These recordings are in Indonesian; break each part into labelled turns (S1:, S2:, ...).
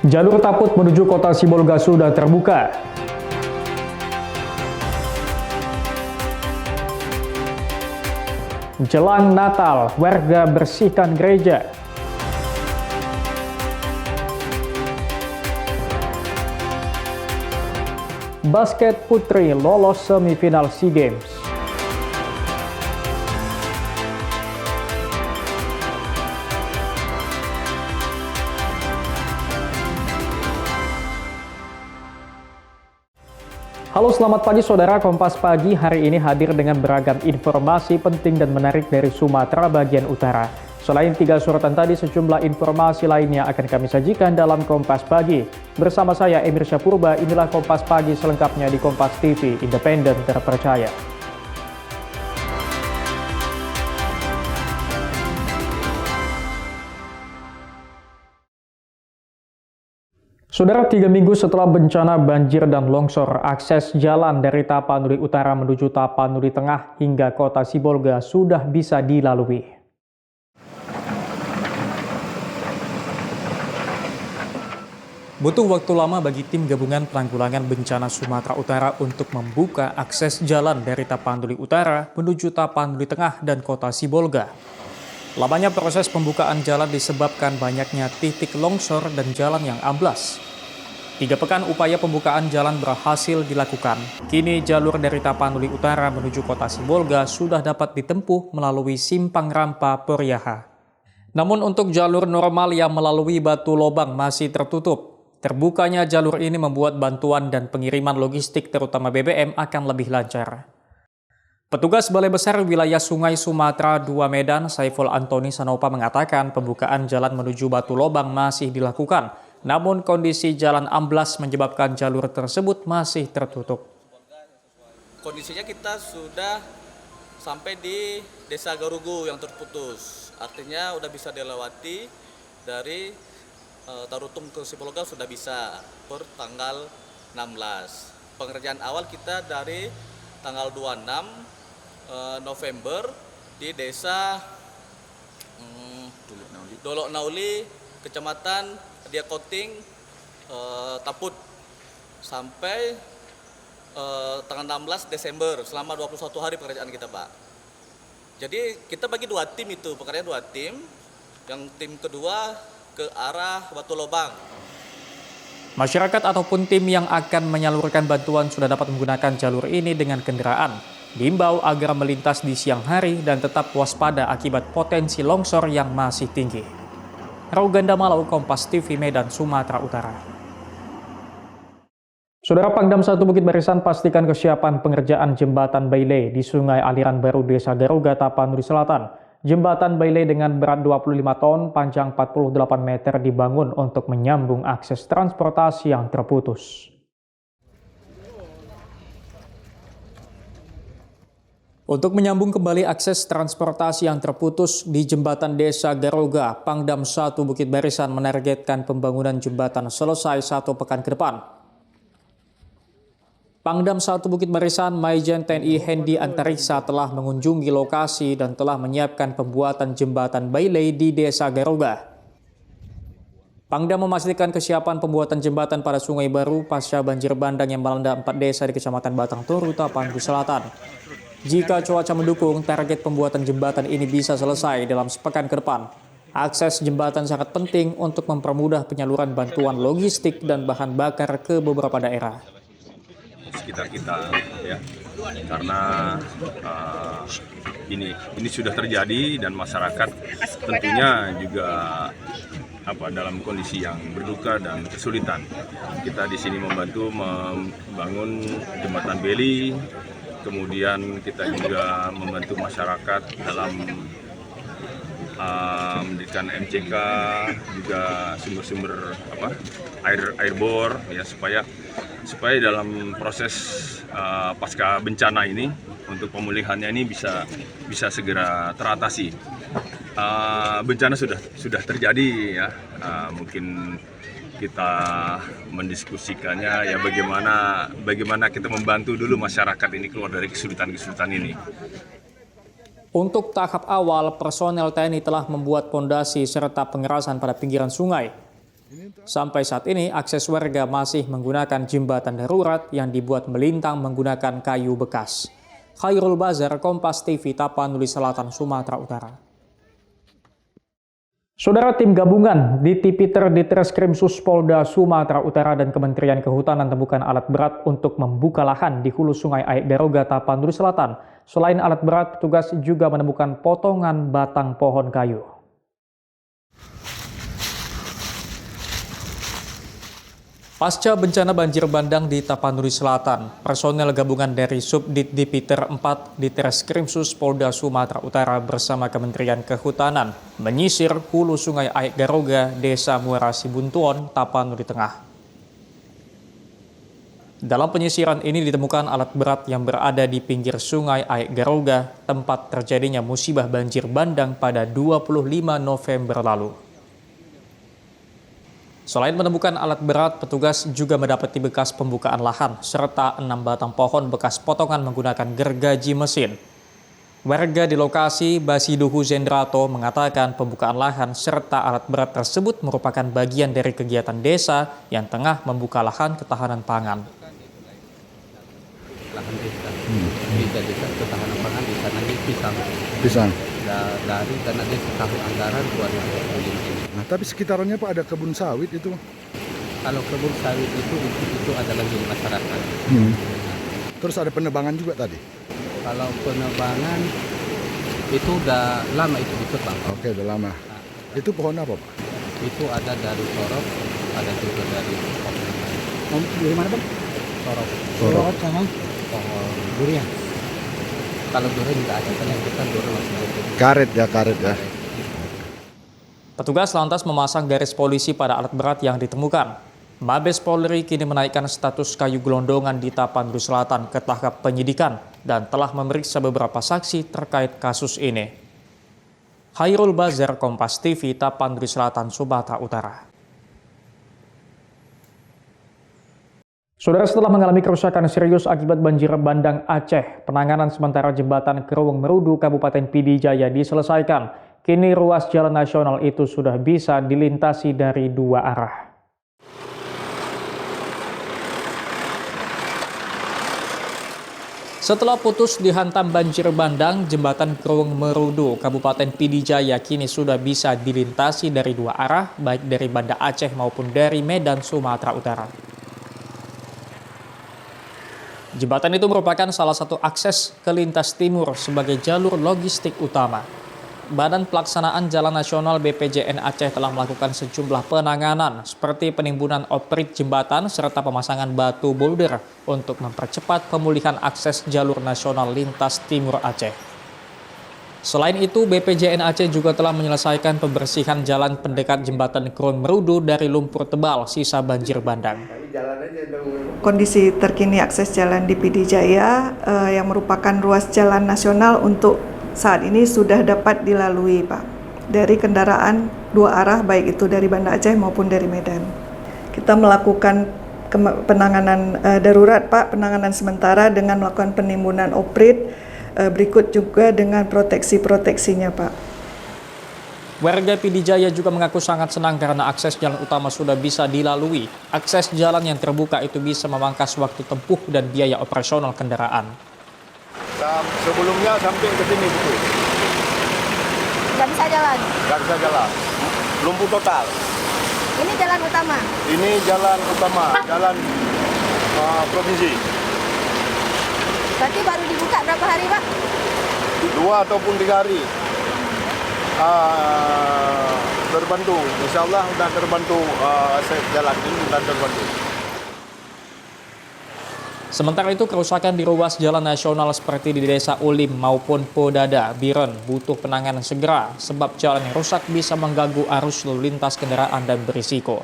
S1: Jalur Taput menuju kota Sibolga sudah terbuka. Jelang Natal, warga bersihkan gereja. Basket putri lolos semifinal SEA Games. Halo, selamat pagi saudara. Kompas Pagi hari ini hadir dengan beragam informasi penting dan menarik dari Sumatera bagian utara. Selain 3 sorotan tadi, sejumlah informasi lainnya akan kami sajikan dalam Kompas Pagi. Bersama saya Emir Syapurba, inilah Kompas Pagi selengkapnya di Kompas TV, independen terpercaya. Saudara, 3 minggu setelah bencana banjir dan longsor, akses jalan dari Tapanuli Utara menuju Tapanuli Tengah hingga kota Sibolga sudah bisa dilalui. Butuh waktu lama bagi tim gabungan penanggulangan bencana Sumatera Utara untuk membuka akses jalan dari Tapanuli Utara menuju Tapanuli Tengah dan kota Sibolga. Lamanya proses pembukaan jalan disebabkan banyaknya titik longsor dan jalan yang amblas. 3 pekan upaya pembukaan jalan berhasil dilakukan. Kini jalur dari Tapanuli Utara menuju kota Sibolga sudah dapat ditempuh melalui Simpang Rampa Poriaha. Namun untuk jalur normal yang melalui Batu Lobang masih tertutup. Terbukanya jalur ini membuat bantuan dan pengiriman logistik terutama BBM akan lebih lancar. Petugas Balai Besar Wilayah Sungai Sumatera II Medan, Saiful Antoni Sanopa mengatakan pembukaan jalan menuju Batu Lobang masih dilakukan. Namun kondisi jalan amblas menyebabkan jalur tersebut masih tertutup.
S2: Kondisinya kita sudah sampai di Desa Garugu yang terputus. Artinya udah bisa dilewati dari Tarutung ke Sibolga sudah bisa per tanggal 16. Pengerjaan awal kita dari tanggal 26 November di desa Dolok Nauli, Kecamatan Diakoting, Taput sampai tanggal 16 Desember selama 21 hari pekerjaan kita, Pak. Jadi kita bagi 2 tim itu, pekerjaan 2 tim. Yang tim kedua ke arah Batu Lobang.
S1: Masyarakat ataupun tim yang akan menyalurkan bantuan sudah dapat menggunakan jalur ini dengan kendaraan. Diimbau agar melintas di siang hari dan tetap waspada akibat potensi longsor yang masih tinggi. Rauganda Malau, Kompas TV, Medan, Sumatera Utara. Saudara, Pangdam 1 Bukit Barisan pastikan kesiapan pengerjaan jembatan Bailey di Sungai Aliran Baru Desa Garuga, Tapanuli Selatan. Jembatan Bailey dengan berat 25 ton, panjang 48 meter dibangun untuk menyambung akses transportasi yang terputus. Untuk menyambung kembali akses transportasi yang terputus di jembatan Desa Garuga, Pangdam 1 Bukit Barisan menargetkan pembangunan jembatan selesai 1 pekan ke depan. Pangdam 1 Bukit Barisan Maijen TNI Hendi Antariksa telah mengunjungi lokasi dan telah menyiapkan pembuatan jembatan Bailey di Desa Garuga. Pangdam memastikan kesiapan pembuatan jembatan pada Sungai Baru pasca banjir bandang yang melanda 4 desa di Kecamatan Batang Toru, Tapanuli Selatan. Jika cuaca mendukung, target pembuatan jembatan ini bisa selesai dalam sepekan ke depan. Akses jembatan sangat penting untuk mempermudah penyaluran bantuan logistik dan bahan bakar ke beberapa daerah.
S3: Sekitar kita, ya, karena ini sudah terjadi dan masyarakat tentunya juga dalam kondisi yang berduka dan kesulitan. Kita di sini membantu membangun jembatan Bailey. Kemudian kita juga membantu masyarakat dalam mendirikan MCK, juga sumber-sumber air bor, ya, supaya dalam proses pasca bencana ini untuk pemulihannya ini bisa segera teratasi. Bencana sudah terjadi, ya, mungkin kita mendiskusikannya, ya, bagaimana kita membantu dulu masyarakat ini keluar dari kesulitan ini.
S1: Untuk tahap awal, personel TNI telah membuat pondasi serta pengerasan pada pinggiran sungai. Sampai saat ini, akses warga masih menggunakan jembatan darurat yang dibuat melintang menggunakan kayu bekas. Khairul Bazar, Kompas TV, Tapanuli Selatan, Sumatera Utara. Saudara, tim gabungan di Tipiter Ditreskrim Suspolda Sumatera Utara dan Kementerian Kehutanan temukan alat berat untuk membuka lahan di hulu sungai Aek Garoga, Tapanuli Selatan. Selain alat berat, petugas juga menemukan potongan batang pohon kayu. Pasca bencana banjir bandang di Tapanuli Selatan, personel gabungan dari Subdit Dipiter 4 Ditreskrimsus Polda Sumatera Utara bersama Kementerian Kehutanan menyisir hulu sungai Aek Garoga, Desa Muara Sibuntuon, Tapanuli Tengah. Dalam penyisiran ini ditemukan alat berat yang berada di pinggir sungai Aek Garoga, tempat terjadinya musibah banjir bandang pada 25 November lalu. Selain menemukan alat berat, petugas juga mendapati bekas pembukaan lahan serta 6 batang pohon bekas potongan menggunakan gergaji mesin. Warga di lokasi, Basiduhu Zendrato, mengatakan pembukaan lahan serta alat berat tersebut merupakan bagian dari kegiatan desa yang tengah membuka lahan ketahanan pangan.
S4: Lahan desa ketahanan pangan di sana di
S5: Pisang.
S4: Dari karena desa tahun anggaran 2020.
S5: Nah, tapi sekitarannya Pak ada kebun sawit itu.
S4: Kalau kebun sawit itu adalah milik masyarakat.
S5: Terus ada penebangan juga tadi.
S4: Kalau penebangan itu udah lama itu ditebang.
S5: Oke, udah lama. Itu pohon apa Pak?
S4: Itu ada dari sorok, ada juga dari
S5: Dari mana Bang?
S4: sorok.
S5: Sorok
S4: sama pohon durian. Kalau durian nggak ada, karena kita durian masih ada.
S5: Karet ya.
S1: Petugas lantas memasang garis polisi pada alat berat yang ditemukan. Mabes Polri kini menaikkan status kayu gelondongan di Tapanuli Selatan ke tahap penyidikan dan telah memeriksa beberapa saksi terkait kasus ini. Khairul Bazar, Kompas TV, Tapanuli Selatan, Sumatera Utara. Saudara, setelah mengalami kerusakan serius akibat banjir bandang Aceh, penanganan sementara jembatan Kerowong Merudu Kabupaten Pidi Jaya diselesaikan. Kini ruas jalan nasional itu sudah bisa dilintasi dari 2 arah. Setelah putus dihantam banjir bandang, jembatan Kerowong Merudu Kabupaten Pidi Jaya kini sudah bisa dilintasi dari 2 arah, baik dari Banda Aceh maupun dari Medan, Sumatera Utara. Jembatan itu merupakan salah satu akses ke lintas timur sebagai jalur logistik utama. Badan Pelaksanaan Jalan Nasional BPJN Aceh telah melakukan sejumlah penanganan seperti penimbunan oprit jembatan serta pemasangan batu boulder untuk mempercepat pemulihan akses jalur nasional lintas timur Aceh. Selain itu, BPJN Aceh juga telah menyelesaikan pembersihan jalan pendekat jembatan Kerowong Merudu dari lumpur tebal sisa banjir bandang.
S6: Kondisi terkini akses jalan di Pidi Jaya yang merupakan ruas jalan nasional untuk saat ini sudah dapat dilalui, Pak, dari kendaraan 2 arah, baik itu dari Banda Aceh maupun dari Medan. Kita melakukan penanganan darurat, Pak, penanganan sementara dengan melakukan penimbunan oprit, berikut juga dengan proteksinya, Pak.
S1: Warga Pidi Jaya juga mengaku sangat senang karena akses jalan utama sudah bisa dilalui. Akses jalan yang terbuka itu bisa memangkas waktu tempuh dan biaya operasional kendaraan.
S3: Sebelumnya sampai ke sini betul.
S7: Nggak bisa jalan.
S3: Nggak bisa jalan. Lumpuh total.
S7: Ini jalan utama.
S3: Ini jalan utama, jalan provinsi.
S7: Berarti baru dibuka berapa hari, Pak?
S3: 2 ataupun 3 hari. Terbantu, insya Allah sudah terbantu, jalan ini sudah terbantu.
S1: Sementara itu, kerusakan di ruas jalan nasional seperti di Desa Ulim maupun Podada, Biren butuh penanganan segera sebab jalan yang rusak bisa mengganggu arus lalu lintas kendaraan dan berisiko.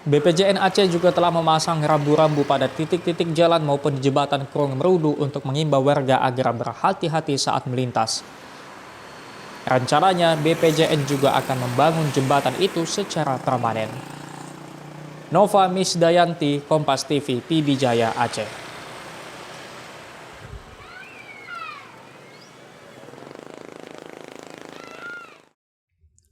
S1: BPJN Aceh juga telah memasang rambu-rambu pada titik-titik jalan maupun di jembatan Kerowong Merudu untuk mengimbau warga agar berhati-hati saat melintas. Rencananya, BPJN juga akan membangun jembatan itu secara permanen. Nova Misdayanti, Kompas TV, Pidi Jaya, Aceh.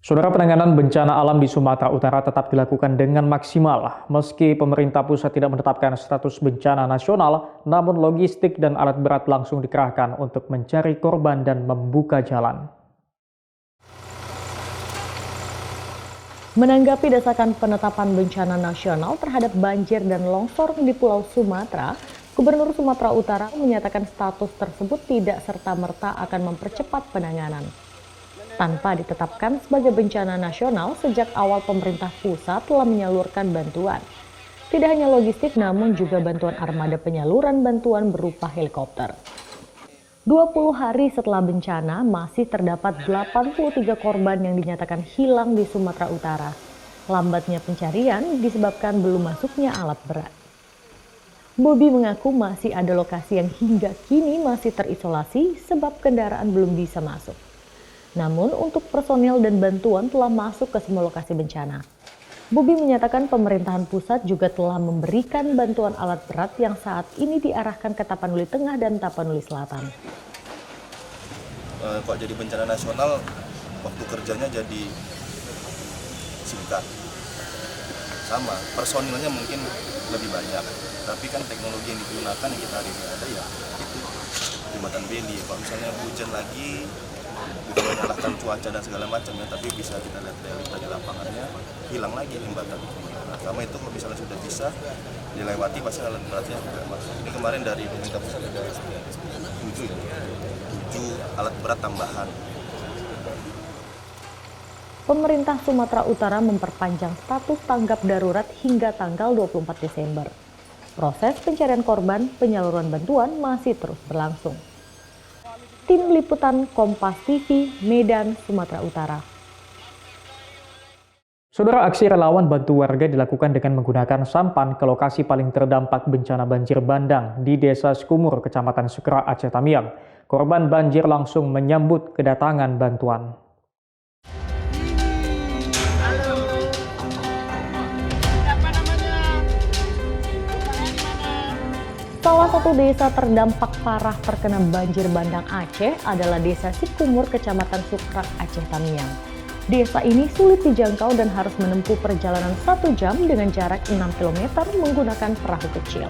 S1: Saudara, penanganan bencana alam di Sumatera Utara tetap dilakukan dengan maksimal. Meski pemerintah pusat tidak menetapkan status bencana nasional, namun logistik dan alat berat langsung dikerahkan untuk mencari korban dan membuka jalan.
S8: Menanggapi desakan penetapan bencana nasional terhadap banjir dan longsor di Pulau Sumatera, Gubernur Sumatera Utara menyatakan status tersebut tidak serta-merta akan mempercepat penanganan. Tanpa ditetapkan sebagai bencana nasional, sejak awal pemerintah pusat telah menyalurkan bantuan. Tidak hanya logistik, namun juga bantuan armada penyaluran bantuan berupa helikopter. 20 hari setelah bencana, masih terdapat 83 korban yang dinyatakan hilang di Sumatera Utara. Lambatnya pencarian disebabkan belum masuknya alat berat. Bobi mengaku masih ada lokasi yang hingga kini masih terisolasi sebab kendaraan belum bisa masuk. Namun untuk personil dan bantuan telah masuk ke semua lokasi bencana. Bobi menyatakan pemerintahan pusat juga telah memberikan bantuan alat berat yang saat ini diarahkan ke Tapanuli Tengah dan Tapanuli Selatan.
S9: Kok jadi bencana nasional, waktu kerjanya jadi singkat. Sama, personilnya mungkin lebih banyak. Tapi kan teknologi yang digunakan yang kita hari ini ada ya itu jembatan beli. Kalau misalnya hujan lagi, bukan menyalahkan cuaca dan segala macam ya, tapi bisa kita lihat realita di lapangannya, hilang lagi jembatan. Nah, sama itu kalau misalnya sudah bisa dilewati, pasti alat beratnya juga masuk. Ini kemarin dari pemerintah pusat ada 7 alat berat tambahan.
S8: Pemerintah Sumatera Utara memperpanjang status tanggap darurat hingga tanggal 24 Desember. Proses pencarian korban, penyaluran bantuan masih terus berlangsung. Tim Liputan Kompas TV, Medan, Sumatera Utara.
S1: Saudara, aksi relawan bantu warga dilakukan dengan menggunakan sampan ke lokasi paling terdampak bencana banjir bandang di Desa Sikumur, Kecamatan Sukra, Aceh Tamiang. Korban banjir langsung menyambut kedatangan bantuan.
S8: Salah satu desa terdampak parah terkena banjir bandang Aceh adalah Desa Sikumur, Kecamatan Sukra, Aceh Tamiang. Desa ini sulit dijangkau dan harus menempuh perjalanan 1 jam dengan jarak 6 km menggunakan perahu kecil.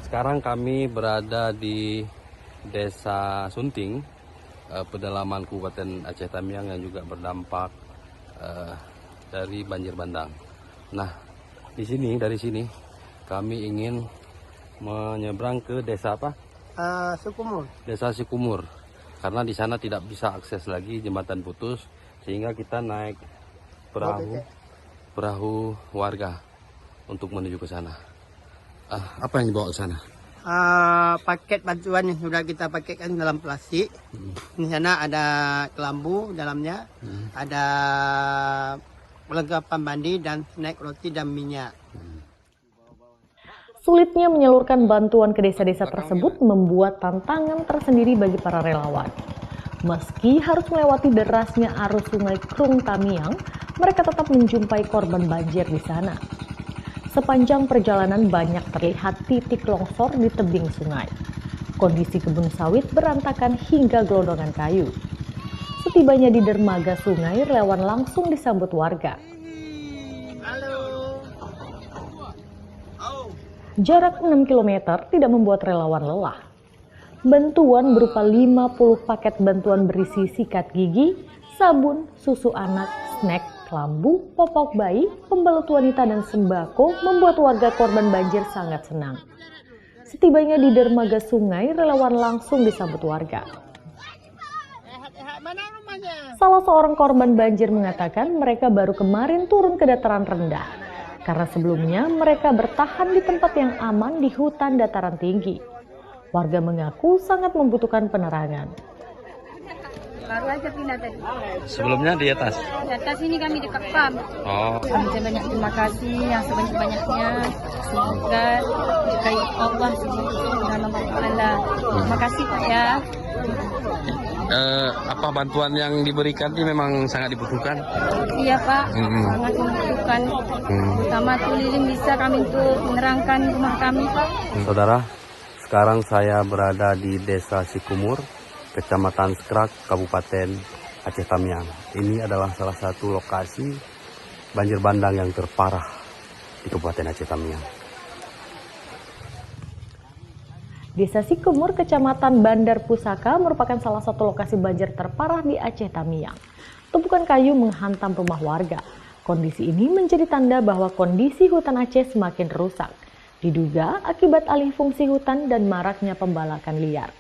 S4: Sekarang kami berada di Desa Sunting, pedalaman Kabupaten Aceh Tamiang yang juga berdampak dari banjir bandang. Nah, dari sini kami ingin menyeberang ke desa apa?
S10: Sikumur.
S4: Desa Sikumur. Karena di sana tidak bisa akses lagi, jembatan putus, sehingga kita naik perahu warga untuk menuju ke sana. Apa yang dibawa ke sana?
S10: Paket bantuan yang sudah kita paketkan dalam plastik. Di sana ada kelambu dalamnya, ada perlengkapan mandi dan snack roti dan minyak.
S8: Sulitnya menyalurkan bantuan ke desa-desa tersebut membuat tantangan tersendiri bagi para relawan. Meski harus melewati derasnya arus sungai Krung Tamiang, mereka tetap menjumpai korban banjir di sana. Sepanjang perjalanan banyak terlihat titik longsor di tebing sungai. Kondisi kebun sawit berantakan hingga gelondongan kayu. Setibanya di dermaga sungai, relawan langsung disambut warga. Jarak 6 km tidak membuat relawan lelah. Bantuan berupa 50 paket bantuan berisi sikat gigi, sabun, susu anak, snack, kelambu, popok bayi, pembalut wanita, dan sembako membuat warga korban banjir sangat senang. Setibanya di dermaga sungai, relawan langsung disambut warga. Salah seorang korban banjir mengatakan mereka baru kemarin turun ke dataran rendah. Karena sebelumnya mereka bertahan di tempat yang aman di hutan dataran tinggi. Warga mengaku sangat membutuhkan penerangan.
S7: Baru aja pindah tadi.
S4: Sebelumnya di atas?
S7: Di atas ini kami dekat PAM. Banyak terima kasih yang sebanyak-banyaknya. Semoga berkahi Allah Subhanahu wa Ta'ala. Terima kasih Pak ya.
S4: Apa bantuan yang diberikan ini memang sangat dibutuhkan?
S7: Iya Pak, sangat membutuhkan. Terutama tuh lilin bisa kami untuk menerangkan rumah kami Pak.
S4: Saudara, sekarang saya berada di Desa Sikumur,
S11: Kecamatan Skrak, Kabupaten Aceh Tamiang. Ini adalah salah satu lokasi banjir bandang yang terparah di Kabupaten Aceh Tamiang.
S8: Desa Sikumur, Kecamatan Bandar Pusaka merupakan salah satu lokasi banjir terparah di Aceh Tamiang. Tumpukan kayu menghantam rumah warga. Kondisi ini menjadi tanda bahwa kondisi hutan Aceh semakin rusak. Diduga akibat alih fungsi hutan dan maraknya pembalakan liar.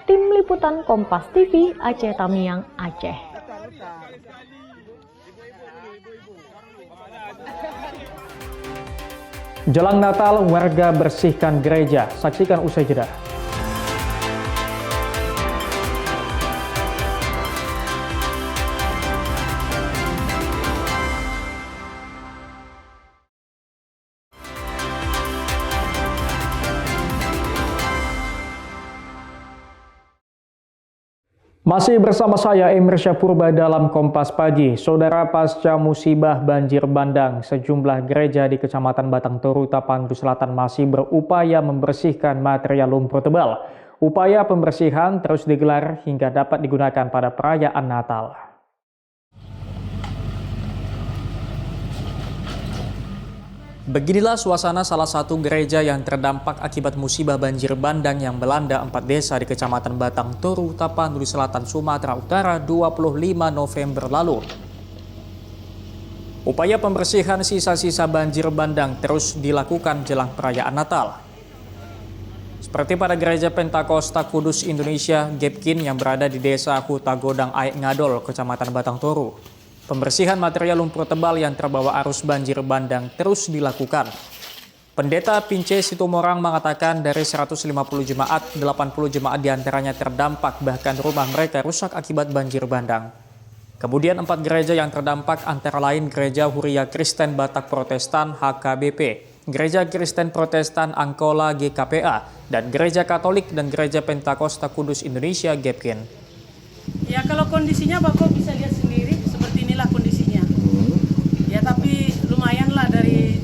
S8: Tim Liputan Kompas TV, Aceh Tamiang, Aceh.
S1: Jelang Natal, warga bersihkan gereja. Saksikan usai jeda. Masih bersama saya Emir Syapurba dalam Kompas Pagi. Saudara, pasca musibah banjir bandang, sejumlah gereja di Kecamatan Batang Toru, Tapanuli Selatan masih berupaya membersihkan material lumpur tebal. Upaya pembersihan terus digelar hingga dapat digunakan pada perayaan Natal. Beginilah suasana salah satu gereja yang terdampak akibat musibah banjir bandang yang melanda 4 desa di Kecamatan Batang Toru, Tapanuli Selatan, Sumatera Utara 25 November lalu. Upaya pembersihan sisa-sisa banjir bandang terus dilakukan jelang perayaan Natal. Seperti pada Gereja Pentakosta Kudus Indonesia Gepkin yang berada di Desa Huta Godang Aek Ngadol, Kecamatan Batang Toru. Pembersihan material lumpur tebal yang terbawa arus banjir bandang terus dilakukan. Pendeta Pince Situmorang mengatakan dari 150 jemaat, 80 jemaat diantaranya terdampak, bahkan rumah mereka rusak akibat banjir bandang. Kemudian 4 gereja yang terdampak antara lain Gereja Huria Kristen Batak Protestan HKBP, Gereja Kristen Protestan Angkola GKPA, dan Gereja Katolik dan Gereja Pentakosta Kudus Indonesia Gepkin.
S12: Ya, kalau kondisinya Bapak bisa lihat sendiri, seperti inilah kondisinya. Ya, tapi lumayanlah dari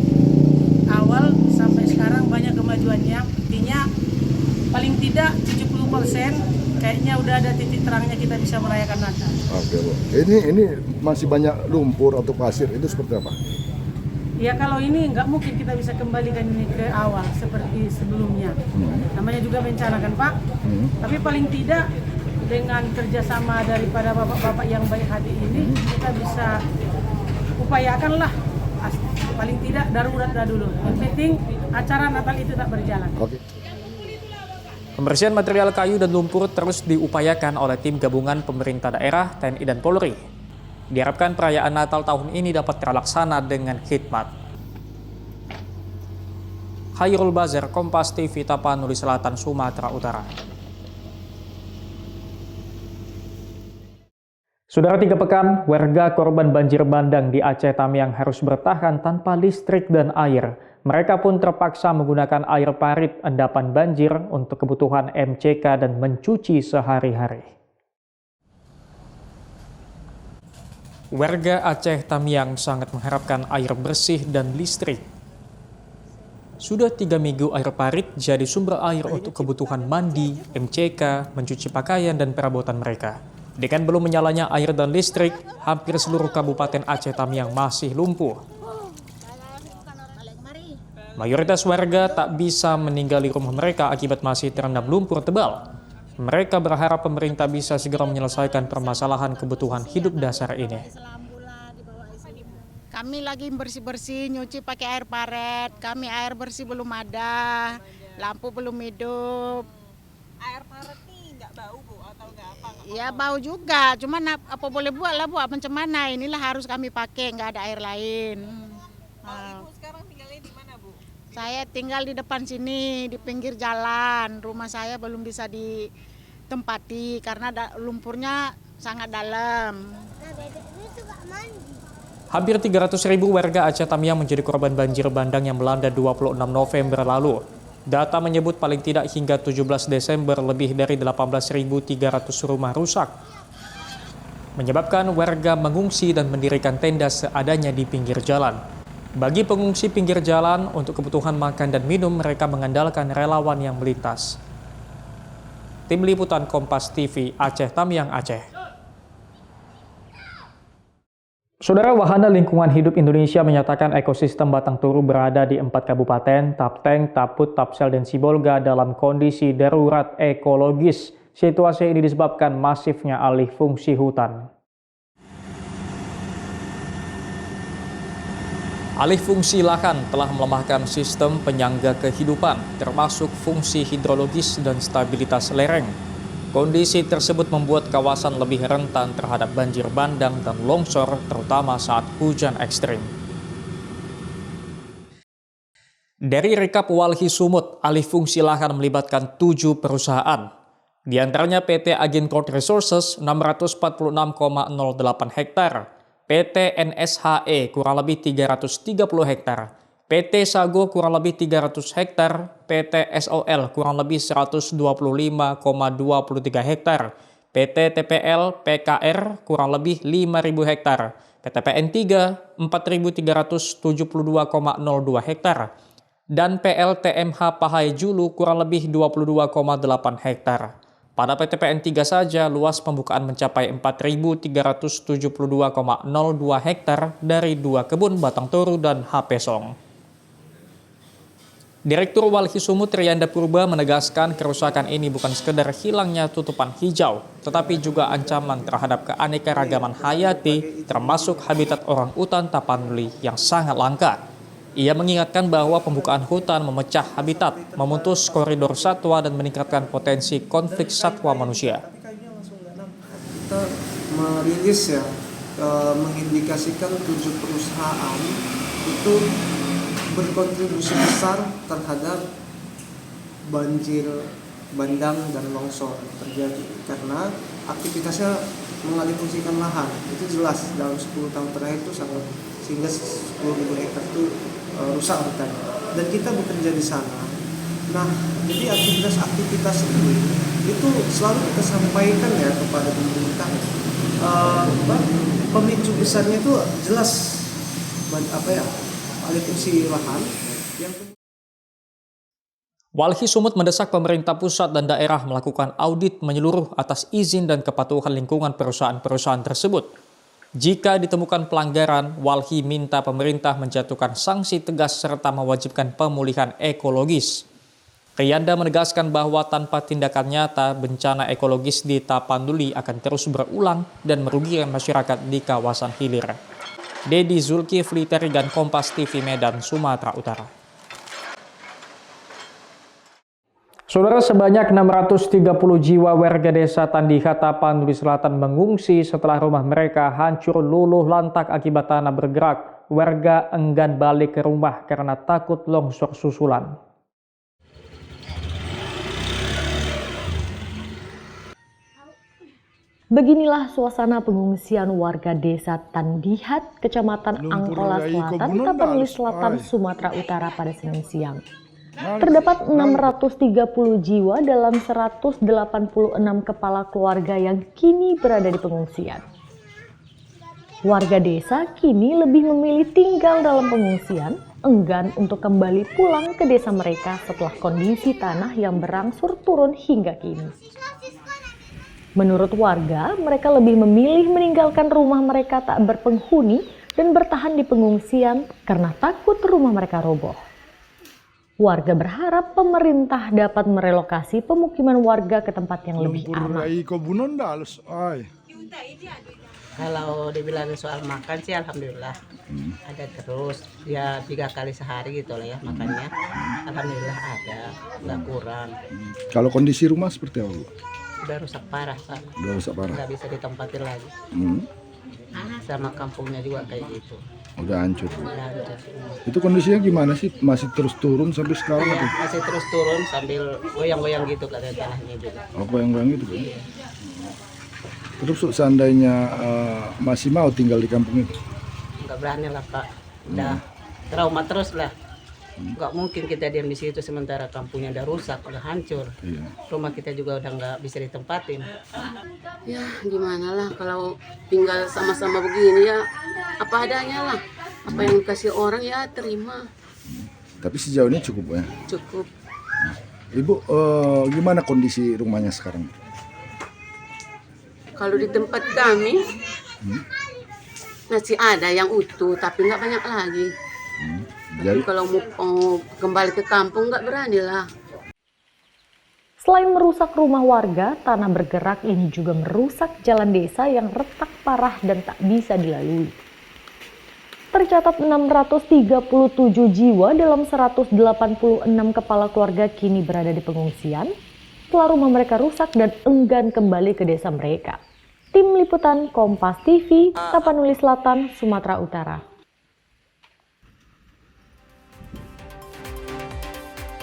S12: awal sampai sekarang banyak kemajuannya. Artinya paling tidak 70% kayaknya udah ada titik terangnya kita bisa merayakan Natal.
S5: Oke, Bu. Ini masih banyak lumpur atau pasir, itu seperti apa?
S12: Ya, kalau ini nggak mungkin kita bisa kembalikan ini ke awal seperti sebelumnya. Namanya juga bencana kan, Pak? Tapi paling tidak dengan kerjasama daripada bapak-bapak yang baik hati ini, kita bisa upayakanlah paling tidak darurat dulu. Yang penting acara Natal itu tak berjalan.
S5: Oke.
S1: Pembersihan material kayu dan lumpur terus diupayakan oleh tim gabungan pemerintah daerah, TNI dan Polri. Diharapkan perayaan Natal tahun ini dapat terlaksana dengan khidmat. Hairul Bazar, Kompas TV, Tapanuli Selatan, Sumatera Utara. Saudara, 3 pekan, warga korban banjir bandang di Aceh Tamiang harus bertahan tanpa listrik dan air. Mereka pun terpaksa menggunakan air parit endapan banjir untuk kebutuhan MCK dan mencuci sehari-hari. Warga Aceh Tamiang sangat mengharapkan air bersih dan listrik. Sudah 3 minggu air parit jadi sumber air untuk kebutuhan mandi, MCK, mencuci pakaian dan perabotan mereka. Dengan belum menyalanya air dan listrik, hampir seluruh Kabupaten Aceh Tamiang masih lumpuh. Mayoritas warga tak bisa meninggali rumah mereka akibat masih terendam lumpur tebal. Mereka berharap pemerintah bisa segera menyelesaikan permasalahan kebutuhan hidup dasar ini.
S13: Kami lagi bersih-bersih, nyuci pakai air paret. Kami air bersih belum ada, lampu belum hidup.
S14: Air paret nih nggak bau, Bu, atau nggak apa?
S13: Ya bau juga, cuman apa boleh buat lah, Bu, macam mana? Inilah harus kami pakai, nggak ada air lain.
S14: Kalau Ibu sekarang tinggalnya di mana, Bu?
S13: Saya tinggal di depan sini, di pinggir jalan. Rumah saya belum bisa ditempati karena lumpurnya sangat dalam.
S1: Hampir 300.000 warga Aceh Tamiang menjadi korban banjir bandang yang melanda 26 November lalu. Data menyebut paling tidak hingga 17 Desember lebih dari 18.300 rumah rusak. Menyebabkan warga mengungsi dan mendirikan tenda seadanya di pinggir jalan. Bagi pengungsi pinggir jalan, untuk kebutuhan makan dan minum mereka mengandalkan relawan yang melintas. Tim Liputan Kompas TV, Aceh Tamiang, Aceh. Saudara, Wahana Lingkungan Hidup Indonesia menyatakan ekosistem Batang Toru berada di 4 kabupaten, Tapteng, Taput, Tapsel, dan Sibolga dalam kondisi darurat ekologis. Situasi ini disebabkan masifnya alih fungsi hutan. Alih fungsi lahan telah melemahkan sistem penyangga kehidupan, termasuk fungsi hidrologis dan stabilitas lereng. Kondisi tersebut membuat kawasan lebih rentan terhadap banjir bandang dan longsor, terutama saat hujan ekstrim. Dari rekap Walhi Sumut, alih fungsi lahan melibatkan 7 perusahaan. Di antaranya PT Agincourt Resources 646,08 hektar, PT NSHE kurang lebih 330 hektar, PT Sago kurang lebih 300 hektar, PT SOL kurang lebih 125,23 hektar, PT TPL PKR kurang lebih 5.000 hektar, PT PN3 4.372,02 hektar, dan PLTMH Pahai Julu kurang lebih 22,8 hektar. Pada PT PN3 saja, luas pembukaan mencapai 4.372,02 hektar dari 2 kebun Batang Toru dan HP Song. Direktur Walhi Sumut Riyanda Purba menegaskan kerusakan ini bukan sekedar hilangnya tutupan hijau, tetapi juga ancaman terhadap keanekaragaman hayati, termasuk habitat orang utan Tapanuli yang sangat langka. Ia mengingatkan bahwa pembukaan hutan memecah habitat, memutus koridor satwa dan meningkatkan potensi konflik satwa manusia.
S15: Kita merilis mengindikasikan 7 perusahaan itu berkontribusi besar terhadap banjir bandang dan longsor terjadi karena aktivitasnya mengalihfungsikan lahan. Itu jelas dalam 10 tahun terakhir itu sangat, sehingga 10.000 hektar itu rusak hutan, dan kita bekerja di sana. Nah, jadi aktivitas ini itu selalu kita sampaikan ya kepada pemerintah. Pemicu besarnya itu jelas alih fungsi lahan.
S1: Walhi Sumut mendesak pemerintah pusat dan daerah melakukan audit menyeluruh atas izin dan kepatuhan lingkungan perusahaan-perusahaan tersebut. Jika ditemukan pelanggaran, Walhi minta pemerintah menjatuhkan sanksi tegas serta mewajibkan pemulihan ekologis. Riyanda menegaskan bahwa tanpa tindakan nyata, bencana ekologis di Tapanuli akan terus berulang dan merugikan masyarakat di kawasan hilir. Dedi Zulkifli Terigan, Kompas TV, Medan, Sumatera Utara. Saudara, sebanyak 630 jiwa warga desa Tandiha, Tapanuli Selatan mengungsi setelah rumah mereka hancur luluh lantak akibat tanah bergerak. Warga enggan balik ke rumah karena takut longsor susulan.
S8: Beginilah suasana pengungsian warga desa Tandihat, Kecamatan Angkola Selatan, Tapanuli Selatan, Sumatera Utara pada Senin siang. Terdapat 630 jiwa dalam 186 kepala keluarga yang kini berada di pengungsian. Warga desa kini lebih memilih tinggal dalam pengungsian, enggan untuk kembali pulang ke desa mereka setelah kondisi tanah yang berangsur turun hingga kini. Menurut warga, mereka lebih memilih meninggalkan rumah mereka tak berpenghuni dan bertahan di pengungsian karena takut rumah mereka roboh. Warga berharap pemerintah dapat merelokasi pemukiman warga ke tempat yang lebih aman.
S16: Kalau dibilang soal makan sih alhamdulillah ada terus, ya 3 kali sehari gitu lah ya makannya. Alhamdulillah ada, nggak kurang.
S5: Kalau kondisi rumah seperti apa, Bu?
S16: Udah rusak parah, Pak.
S5: Udah rusak parah.
S16: Nggak bisa ditempatin lagi. Sama kampungnya juga kayak gitu.
S5: Udah hancur.
S16: Udah hancur.
S5: Itu kondisinya gimana sih? Masih terus turun sampai sekarang?
S16: Ya, masih terus turun sambil goyang-goyang gitu katanya tanahnya juga.
S5: Oh, goyang-goyang gitu kan? Terus seandainya masih mau tinggal di kampung itu?
S16: Nggak berani lah, Pak. Udah trauma terus lah. Nggak mungkin kita diam di situ sementara kampungnya udah rusak, udah hancur. Iya. Rumah kita juga udah nggak bisa ditempatin.
S17: Ya gimana lah kalau tinggal sama-sama begini ya apa adanya lah. Apa yang dikasih orang ya terima.
S5: Tapi sejauh ini cukup ya?
S17: Cukup.
S5: Ibu, gimana kondisi rumahnya sekarang?
S17: Kalau di tempat kami masih ada yang utuh, tapi nggak banyak lagi. Tapi kalau mau kembali ke kampung nggak berani lah.
S8: Selain merusak rumah warga, tanah bergerak ini juga merusak jalan desa yang retak parah dan tak bisa dilalui. Tercatat 637 jiwa dalam 186 kepala keluarga kini berada di pengungsian setelah rumah mereka rusak dan enggan kembali ke desa mereka. Tim Liputan Kompas TV, Tapanuli Selatan, Sumatera Utara.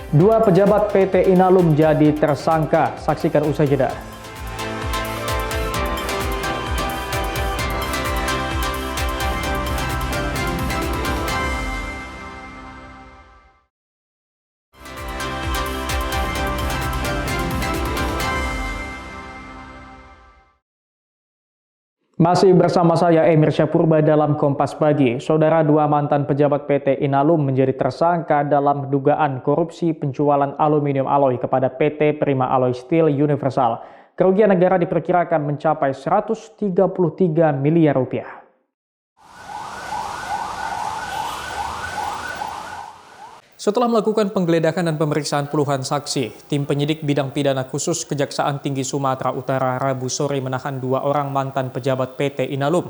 S1: Dua pejabat PT Inalum jadi tersangka. Saksikan usai jeda. Masih bersama saya Emir Syapurba dalam Kompas Pagi. Saudara, dua mantan pejabat PT Inalum menjadi tersangka dalam dugaan korupsi penjualan aluminium alloy kepada PT Prima Alloy Steel Universal. Kerugian negara diperkirakan mencapai 133 miliar rupiah. Setelah melakukan penggeledahan dan pemeriksaan puluhan saksi, tim penyidik bidang pidana khusus Kejaksaan Tinggi Sumatera Utara Rabu sore menahan dua orang mantan pejabat PT Inalum.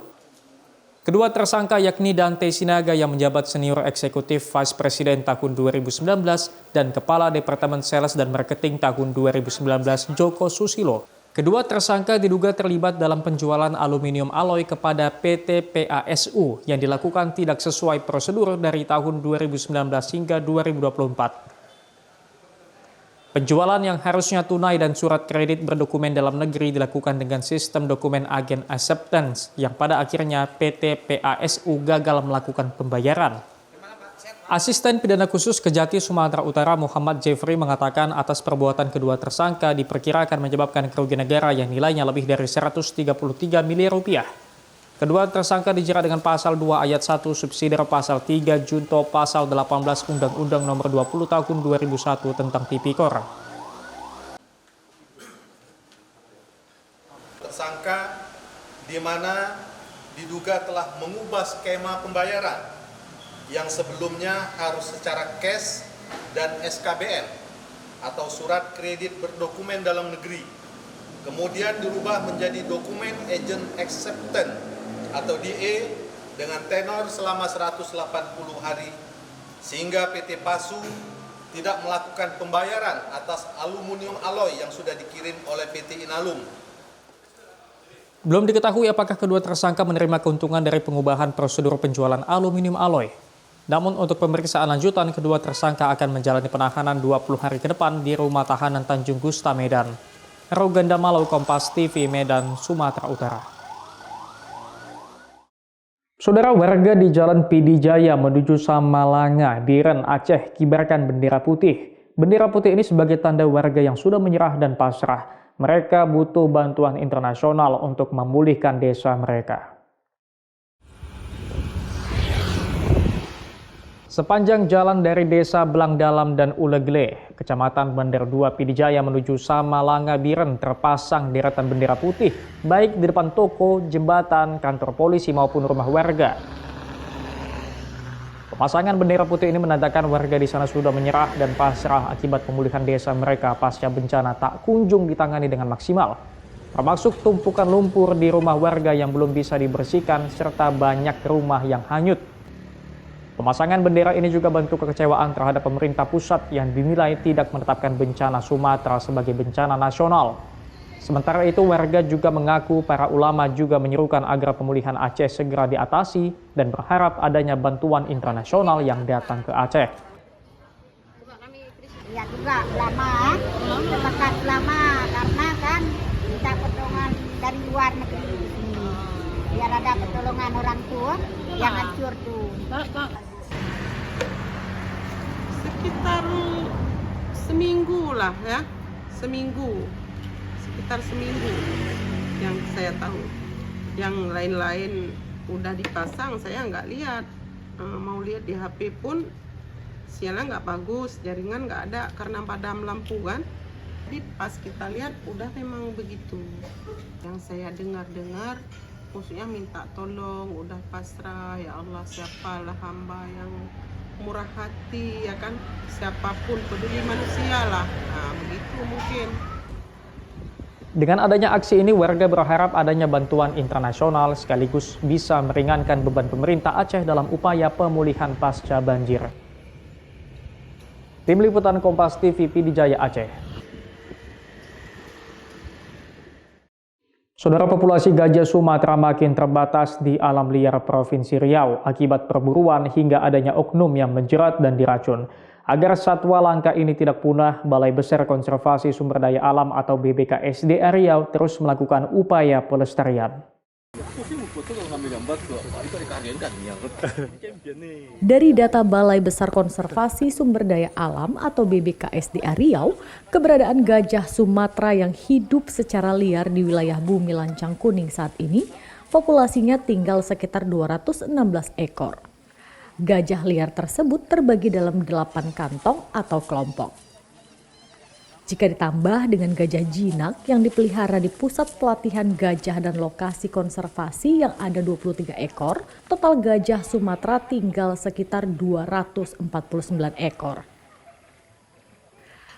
S1: Kedua tersangka yakni Dante Sinaga yang menjabat senior eksekutif Vice President tahun 2019 dan Kepala Departemen Sales dan Marketing tahun 2019 Joko Susilo. Kedua tersangka diduga terlibat dalam penjualan aluminium alloy kepada PT PASU yang dilakukan tidak sesuai prosedur dari tahun 2019 hingga 2024. Penjualan yang harusnya tunai dan surat kredit berdokumen dalam negeri dilakukan dengan sistem dokumen agen acceptance yang pada akhirnya PT PASU gagal melakukan pembayaran. Asisten Pidana Khusus Kejati Sumatera Utara Muhammad Jeffrey mengatakan atas perbuatan kedua tersangka diperkirakan menyebabkan kerugian negara yang nilainya lebih dari 133 miliar rupiah. Kedua tersangka dijerat dengan pasal 2 ayat 1 subsidiar pasal 3 junto pasal 18 Undang-Undang Nomor 20 Tahun 2001 tentang Tipikor.
S18: Tersangka di mana diduga telah mengubah skema pembayaran yang sebelumnya harus secara cash dan SKBN atau surat kredit berdokumen dalam negeri, kemudian dirubah menjadi dokumen agent acceptance atau DA dengan tenor selama 180 hari sehingga PT PASU tidak melakukan pembayaran atas aluminium alloy yang sudah dikirim oleh PT Inalum.
S1: Belum diketahui apakah kedua tersangka menerima keuntungan dari pengubahan prosedur penjualan aluminium alloy. Namun untuk pemeriksaan lanjutan, kedua tersangka akan menjalani penahanan 20 hari ke depan di Rumah Tahanan Tanjung Gusta, Medan. Roganda Malau, Kompas TV, Medan, Sumatera Utara. Saudara, warga di Jalan PD Jaya menuju Samalanga, Biren, Aceh kibarkan bendera putih. Bendera putih ini sebagai tanda warga yang sudah menyerah dan pasrah. Mereka butuh bantuan internasional untuk memulihkan desa mereka. Sepanjang jalan dari Desa Belang Dalam dan Ulegle, Kecamatan Bandar 2 Pidijaya menuju Samalanga Biren terpasang deretan bendera putih, baik di depan toko, jembatan, kantor polisi maupun rumah warga. Pemasangan bendera putih ini menandakan warga di sana sudah menyerah dan pasrah akibat pemulihan desa mereka pasca bencana tak kunjung ditangani dengan maksimal. Termasuk tumpukan lumpur di rumah warga yang belum bisa dibersihkan serta banyak rumah yang hanyut. Pemasangan bendera ini juga bentuk kekecewaan terhadap pemerintah pusat yang dinilai tidak menetapkan bencana Sumatera sebagai bencana nasional. Sementara itu, warga juga mengaku para ulama juga menyerukan agar pemulihan Aceh segera diatasi dan berharap adanya bantuan internasional yang datang ke Aceh.
S13: Ya juga ulama, lekat ulama karena kan minta pertolongan dari luar negeri ini. Biar ada pertolongan orang tua yang hancur tuh.
S14: Sekitar seminggu lah ya, sekitar seminggu yang saya tahu. Yang lain-lain udah dipasang saya nggak lihat, mau lihat di HP pun
S19: sinyalnya nggak bagus, jaringan nggak ada karena padam lampu kan. Jadi pas kita lihat udah memang begitu. Yang saya dengar maksudnya minta tolong, udah pasrah, ya Allah siapalah hamba yang murah hati ya kan, siapapun peduli manusia lah. Nah begitu mungkin.
S1: Dengan adanya aksi ini, warga berharap adanya bantuan internasional sekaligus bisa meringankan beban pemerintah Aceh dalam upaya pemulihan pasca banjir. Tim Liputan Kompas TV Pidijaya Aceh. Saudara, populasi gajah Sumatera makin terbatas di alam liar Provinsi Riau akibat perburuan hingga adanya oknum yang menjerat dan diracun. Agar satwa langka ini tidak punah, Balai Besar Konservasi Sumber Daya Alam atau BBKSDA Riau terus melakukan upaya pelestarian.
S8: Dari data Balai Besar Konservasi Sumber Daya Alam atau BBKSDA Riau, keberadaan gajah Sumatera yang hidup secara liar di wilayah Bumi Lancang Kuning saat ini, populasinya tinggal sekitar 216 ekor. Gajah liar tersebut terbagi dalam 8 kantong atau kelompok. Jika ditambah dengan gajah jinak yang dipelihara di Pusat Pelatihan Gajah dan Lokasi Konservasi yang ada 23 ekor, total gajah Sumatera tinggal sekitar 249 ekor.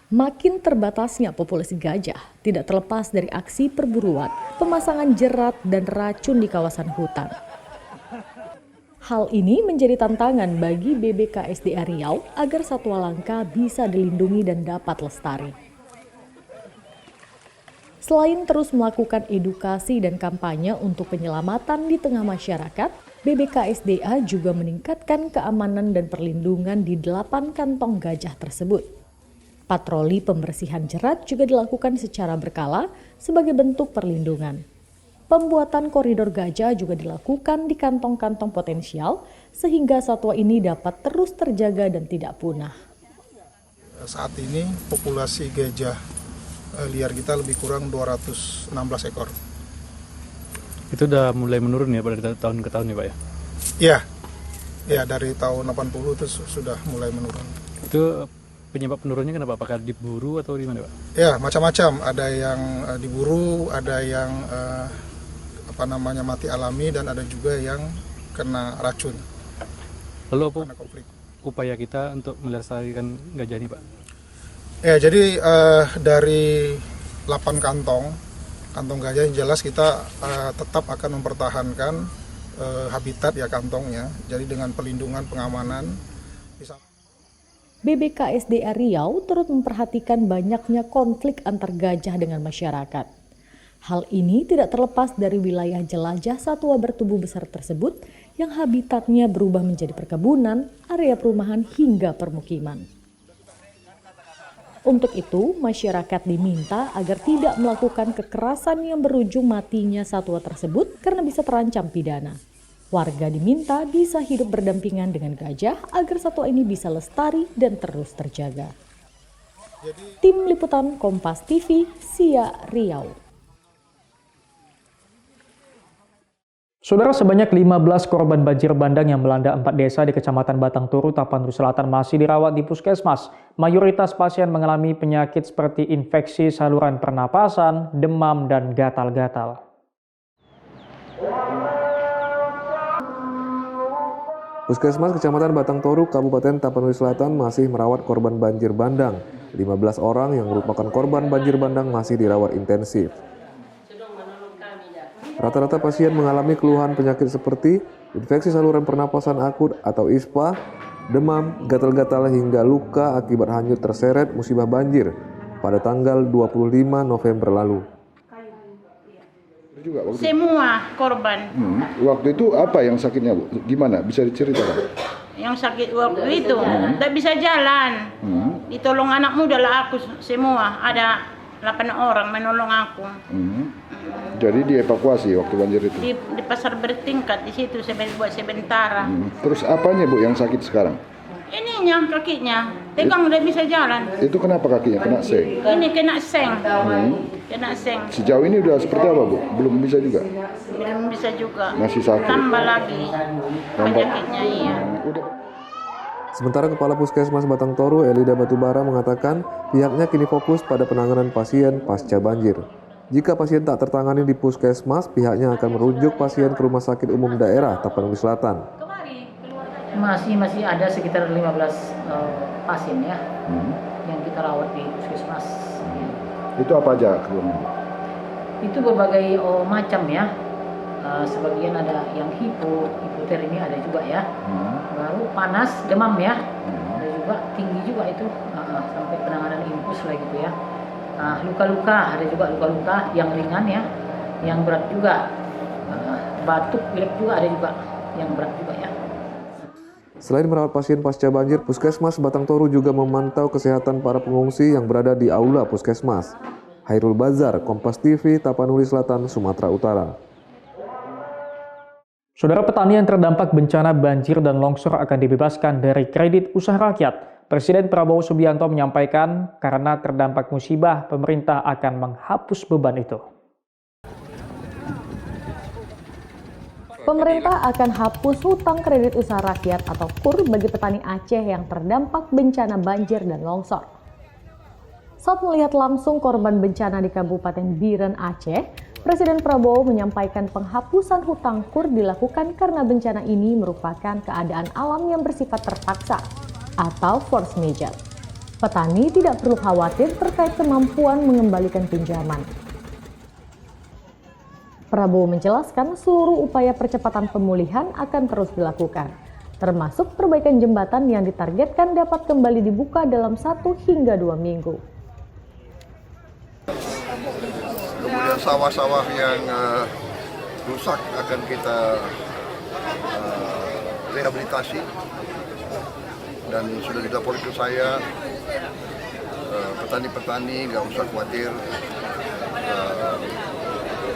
S8: Makin terbatasnya populasi gajah tidak terlepas dari aksi perburuan, pemasangan jerat dan racun di kawasan hutan. Hal ini menjadi tantangan bagi BBKSDA Riau agar satwa langka bisa dilindungi dan dapat lestari. Selain terus melakukan edukasi dan kampanye untuk penyelamatan di tengah masyarakat, BBKSDA juga meningkatkan keamanan dan perlindungan di 8 kantong gajah tersebut. Patroli pembersihan jerat juga dilakukan secara berkala sebagai bentuk perlindungan. Pembuatan koridor gajah juga dilakukan di kantong-kantong potensial sehingga satwa ini dapat terus terjaga dan tidak punah.
S5: Saat ini populasi gajah liar kita lebih kurang 216 ekor.
S20: Itu udah mulai menurun ya pada tahun ke tahun ya Pak ya?
S5: Iya, ya dari tahun 80 itu sudah mulai menurun.
S20: Itu penyebab penurunnya kenapa? Apakah diburu atau di mana Pak?
S5: Ya macam-macam, ada yang diburu, ada yang mati alami dan ada juga yang kena racun.
S20: Lalu apa upaya kita untuk melestarikan gajah ini Pak?
S5: Ya jadi dari 8 kantong gajah yang jelas kita tetap akan mempertahankan habitat ya kantongnya. Jadi dengan pelindungan pengamanan.
S8: BBKSDA Riau turut memperhatikan banyaknya konflik antar gajah dengan masyarakat. Hal ini tidak terlepas dari wilayah jelajah satwa bertubuh besar tersebut yang habitatnya berubah menjadi perkebunan, area perumahan hingga permukiman. Untuk itu, masyarakat diminta agar tidak melakukan kekerasan yang berujung matinya satwa tersebut karena bisa terancam pidana. Warga diminta bisa hidup berdampingan dengan gajah agar satwa ini bisa lestari dan terus terjaga. Tim Liputan Kompas TV, Siak, Riau.
S1: Saudara, sebanyak 15 korban banjir bandang yang melanda 4 desa di Kecamatan Batang Toru, Tapanuli Selatan masih dirawat di puskesmas. Mayoritas pasien mengalami penyakit seperti infeksi saluran pernapasan, demam, dan gatal-gatal.
S21: Puskesmas Kecamatan Batang Toru, Kabupaten Tapanuli Selatan masih merawat korban banjir bandang. 15 orang yang merupakan korban banjir bandang masih dirawat intensif. Rata-rata pasien mengalami keluhan penyakit seperti infeksi saluran pernapasan akut atau ISPA, demam, gatal-gatal hingga luka akibat hanyut terseret musibah banjir pada tanggal 25 November lalu.
S22: Semua korban.
S5: Waktu itu apa yang sakitnya Bu? Gimana? Bisa diceritakan?
S22: Yang sakit waktu itu tidak bisa jalan. Ditolong anak muda lah aku semua. Ada 8 orang menolong aku.
S5: Jadi dievakuasi waktu banjir itu?
S22: Di pasar bertingkat di situ buat sebentar.
S5: Terus apanya Bu yang sakit sekarang?
S22: Ininya kakinya, tegang udah bisa jalan.
S5: Itu kenapa kakinya? Kena seng?
S22: Ini kena seng. Kena seng.
S5: Sejauh ini udah seperti apa Bu? Belum bisa juga?
S22: Belum bisa juga.
S5: Masih sakit?
S22: Tambah lagi penyakitnya iya.
S21: Sementara Kepala Puskesmas Batang Toru, Elida Batubara, mengatakan pihaknya kini fokus pada penanganan pasien pasca banjir. Jika pasien tak tertangani di puskesmas, pihaknya akan merujuk pasien ke Rumah Sakit Umum Daerah Tapanuli Selatan.
S2: Masih ada sekitar 15 pasien ya yang kita rawat di puskesmas.
S6: Itu apa aja keluarnya?
S2: Itu berbagai macam ya. Sebagian ada yang hipotermi ada juga ya. Baru panas, demam ya. Ada juga tinggi juga itu sampai penanganan infus lah gitu ya. Luka-luka ada juga luka-luka yang ringan ya, yang berat juga. Batuk, pilek juga ada juga yang berat juga ya.
S21: Selain merawat pasien pasca banjir, Puskesmas Batang Toru juga memantau kesehatan para pengungsi yang berada di aula Puskesmas. Hairul Bazar, Kompas TV, Tapanuli Selatan, Sumatera Utara.
S1: Saudara, petani yang terdampak bencana banjir dan longsor akan dibebaskan dari kredit usaha rakyat. Presiden Prabowo Subianto menyampaikan karena terdampak musibah, pemerintah akan menghapus beban itu.
S8: Pemerintah akan hapus hutang kredit usaha rakyat atau KUR bagi petani Aceh yang terdampak bencana banjir dan longsor. Saat melihat langsung korban bencana di Kabupaten Biren, Aceh, Presiden Prabowo menyampaikan penghapusan hutang KUR dilakukan karena bencana ini merupakan keadaan alam yang bersifat terpaksa atau force majeure. Petani tidak perlu khawatir terkait kemampuan mengembalikan pinjaman. Prabowo menjelaskan seluruh upaya percepatan pemulihan akan terus dilakukan, termasuk perbaikan jembatan yang ditargetkan dapat kembali dibuka dalam 1 hingga 2 minggu.
S23: Kemudian sawah-sawah yang rusak akan kita rehabilitasi, dan sudah dilapor ke saya, petani-petani nggak usah khawatir.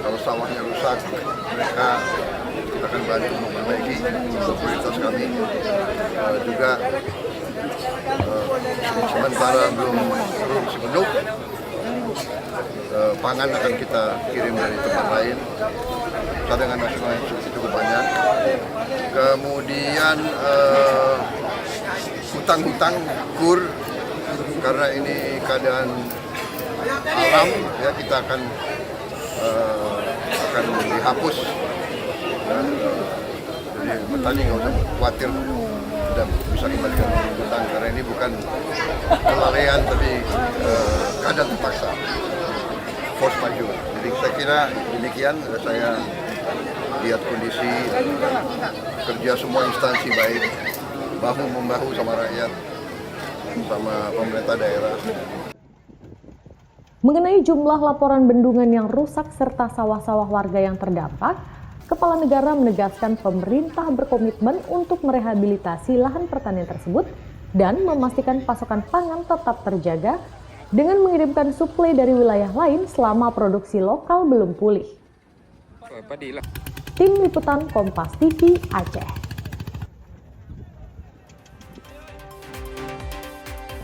S23: Kalau sawahnya rusak, mereka kita akan bantu memperbaiki. Prioritas kami juga sementara belum produksi penuh, pangan akan kita kirim dari tempat lain. Cadangan nasional yang cukup banyak. Kemudian hutang-hutang KUR, karena ini keadaan alam, ya kita akan dihapus. Jadi petani nggak usah khawatir, tidak bisa kembalikan hutang karena ini bukan kelalaian tapi keadaan terpaksa, force majeure. Jadi saya kira demikian. Saya lihat kondisi kerja semua instansi baik, bahu-membahu sama rakyat, sama pemerintah daerah.
S8: Mengenai jumlah laporan bendungan yang rusak serta sawah-sawah warga yang terdampak, Kepala Negara menegaskan pemerintah berkomitmen untuk merehabilitasi lahan pertanian tersebut dan memastikan pasokan pangan tetap terjaga dengan mengirimkan suplai dari wilayah lain selama produksi lokal belum pulih. Tim Liputan Kompas TV Aceh.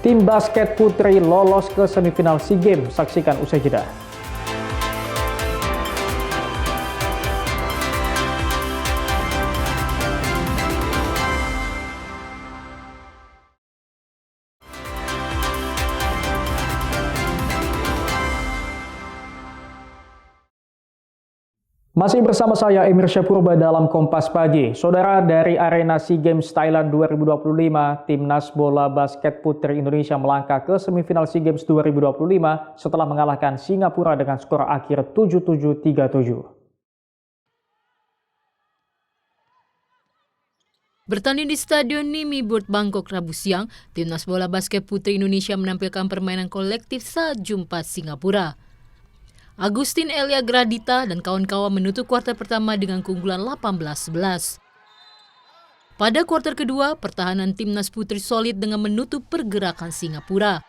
S1: Tim basket putri lolos ke semifinal SEA Games. Saksikan usai jeda. Masih bersama saya Emir Syapurba dalam Kompas Pagi. Saudara, dari arena SEA Games Thailand 2025, Timnas Bola Basket Putri Indonesia melangkah ke semifinal SEA Games 2025 setelah mengalahkan Singapura dengan skor akhir 7-7-3-7.
S24: Bertanding di Stadion Nimiburt, Bangkok, Rabu siang, Timnas Bola Basket Putri Indonesia menampilkan permainan kolektif saat jumpa Singapura. Agustin Elia Gradita dan kawan-kawan menutup kuarter pertama dengan keunggulan 18-11. Pada kuarter kedua, pertahanan Timnas Putri solid dengan menutup pergerakan Singapura.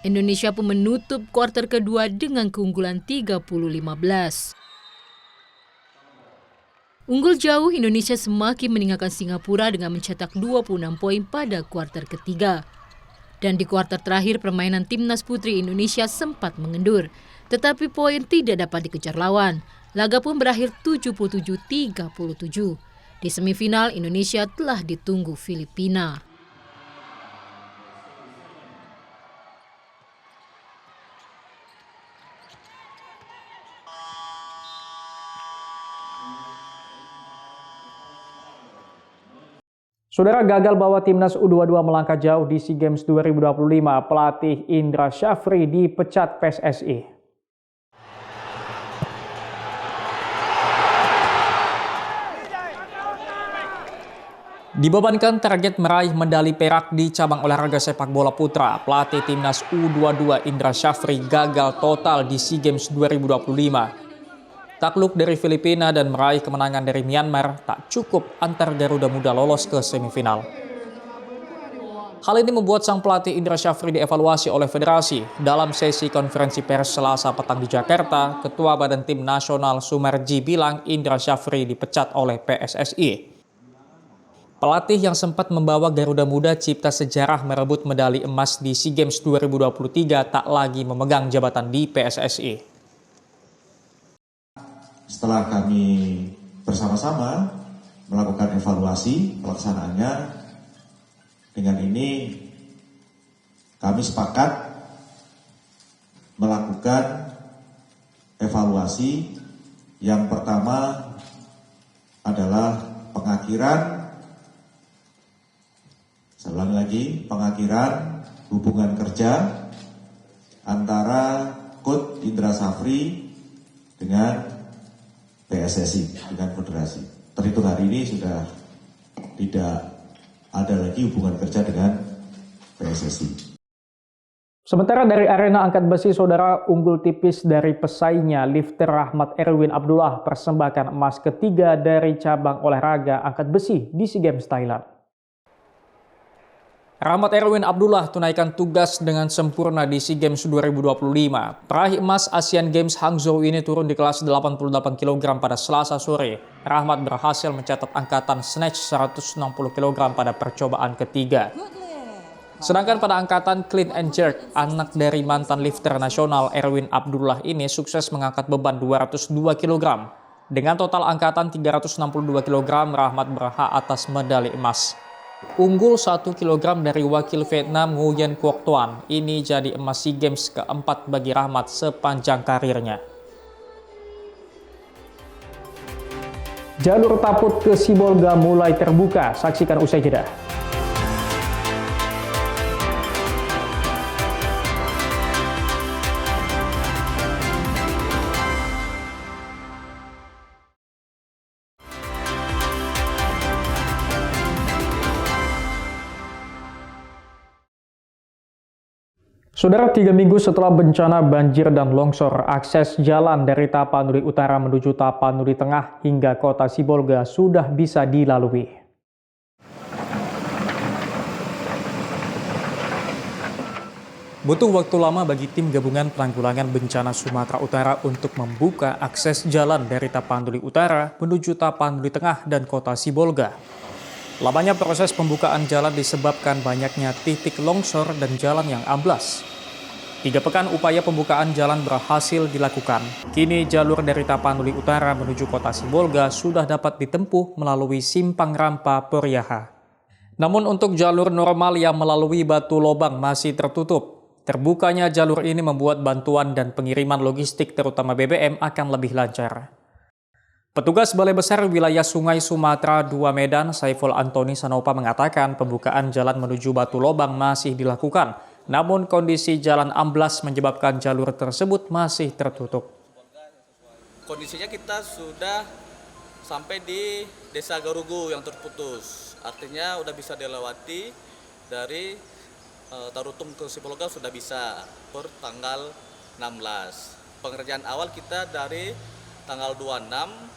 S24: Indonesia pun menutup kuarter kedua dengan keunggulan 30-15. Unggul jauh, Indonesia semakin meninggalkan Singapura dengan mencetak 26 poin pada kuarter ketiga. Dan di kuarter terakhir, permainan Timnas Putri Indonesia sempat mengendur. Tetapi poin tidak dapat dikejar lawan. Laga pun berakhir 77-37. Di semifinal, Indonesia telah ditunggu Filipina.
S1: Saudara, gagal bawa timnas U22 melangkah jauh di SEA Games 2025, pelatih Indra Syafri dipecat PSSI. Dibebankan target meraih medali perak di cabang olahraga sepak bola putra, pelatih timnas U22 Indra Syafri gagal total di SEA Games 2025. Takluk dari Filipina dan meraih kemenangan dari Myanmar tak cukup antar Garuda Muda lolos ke semifinal. Hal ini membuat sang pelatih Indra Syafri dievaluasi oleh federasi. Dalam sesi konferensi pers Selasa petang di Jakarta, Ketua Badan Tim Nasional Sumarji bilang Indra Syafri dipecat oleh PSSI. Pelatih yang sempat membawa Garuda Muda cipta sejarah merebut medali emas di SEA Games 2023 tak lagi memegang jabatan di PSSI.
S3: Setelah kami bersama-sama melakukan evaluasi pelaksanaannya, dengan ini kami sepakat melakukan evaluasi. Yang pertama adalah pengakhiran, saya ulangi lagi, pengakhiran hubungan kerja antara Coach Indra Syafri dengan PSSI, dengan federasi. Terhitung hari ini sudah tidak ada lagi hubungan kerja dengan PSSI.
S1: Sementara dari arena angkat besi, saudara, unggul tipis dari pesaingnya lifter Rahmat Erwin Abdullah persembahkan emas ketiga dari cabang olahraga angkat besi di SEA Games Thailand. Rahmat Erwin Abdullah tunaikan tugas dengan sempurna di SEA Games 2025. Peraih emas Asian Games Hangzhou ini turun di kelas 88 kg pada Selasa sore. Rahmat berhasil mencatat angkatan snatch 160 kg pada percobaan ketiga. Sedangkan pada angkatan clean and jerk, anak dari mantan lifter nasional Erwin Abdullah ini sukses mengangkat beban 202 kg. Dengan total angkatan 362 kg, Rahmat berhak atas medali emas. Unggul 1 kg dari wakil Vietnam Nguyen Quoc Tuan, ini jadi emas SEA Games keempat bagi Rahmat sepanjang karirnya. Jalur Taput ke Sibolga mulai terbuka, saksikan usai jeda. Saudara, 3 minggu setelah bencana banjir dan longsor, akses jalan dari Tapanuli Utara menuju Tapanuli Tengah hingga kota Sibolga sudah bisa dilalui. Butuh waktu lama bagi tim gabungan penanggulangan bencana Sumatera Utara untuk membuka akses jalan dari Tapanuli Utara menuju Tapanuli Tengah dan kota Sibolga. Lamanya proses pembukaan jalan disebabkan banyaknya titik longsor dan jalan yang amblas. 3 pekan upaya pembukaan jalan berhasil dilakukan. Kini jalur dari Tapanuli Utara menuju kota Sibolga sudah dapat ditempuh melalui Simpang Rampa Poriaha. Namun untuk jalur normal yang melalui Batu Lobang masih tertutup. Terbukanya jalur ini membuat bantuan dan pengiriman logistik terutama BBM akan lebih lancar. Petugas Balai Besar Wilayah Sungai Sumatera II Medan, Saiful Antoni Sanopa mengatakan pembukaan jalan menuju Batu Lobang masih dilakukan. Namun kondisi jalan amblas menyebabkan jalur tersebut masih tertutup.
S7: Kondisinya kita sudah sampai di Desa Garugu yang terputus. Artinya udah bisa dilewati dari Tarutung ke Sibolga sudah bisa per tanggal 16. Pengerjaan awal kita dari tanggal 26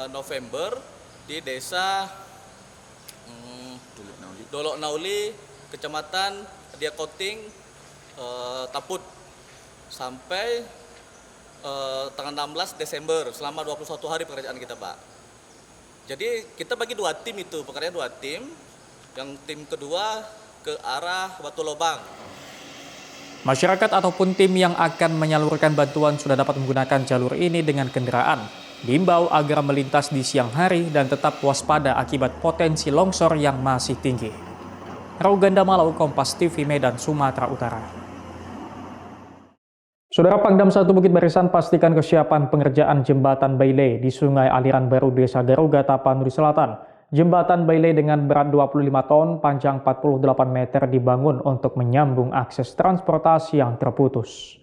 S7: November di desa Dolok Nauli, Kecamatan Diakoting, Taput sampai tanggal 16 Desember selama 21 hari pekerjaan kita, Pak. Jadi kita bagi 2 tim itu, pekerjaan 2 tim. Yang tim kedua ke arah Batu Lobang.
S1: Masyarakat ataupun tim yang akan menyalurkan bantuan sudah dapat menggunakan jalur ini dengan kendaraan. Diimbau agar melintas di siang hari dan tetap waspada akibat potensi longsor yang masih tinggi. Rauganda Malau, Kompas TV, Medan, Sumatera Utara. Saudara, Pangdam 1 Bukit Barisan pastikan kesiapan pengerjaan jembatan Bailey di Sungai Aliran Baru Desa Garuga, Tapanuli Selatan. Jembatan Bailey dengan berat 25 ton, panjang 48 meter dibangun untuk menyambung akses transportasi yang terputus.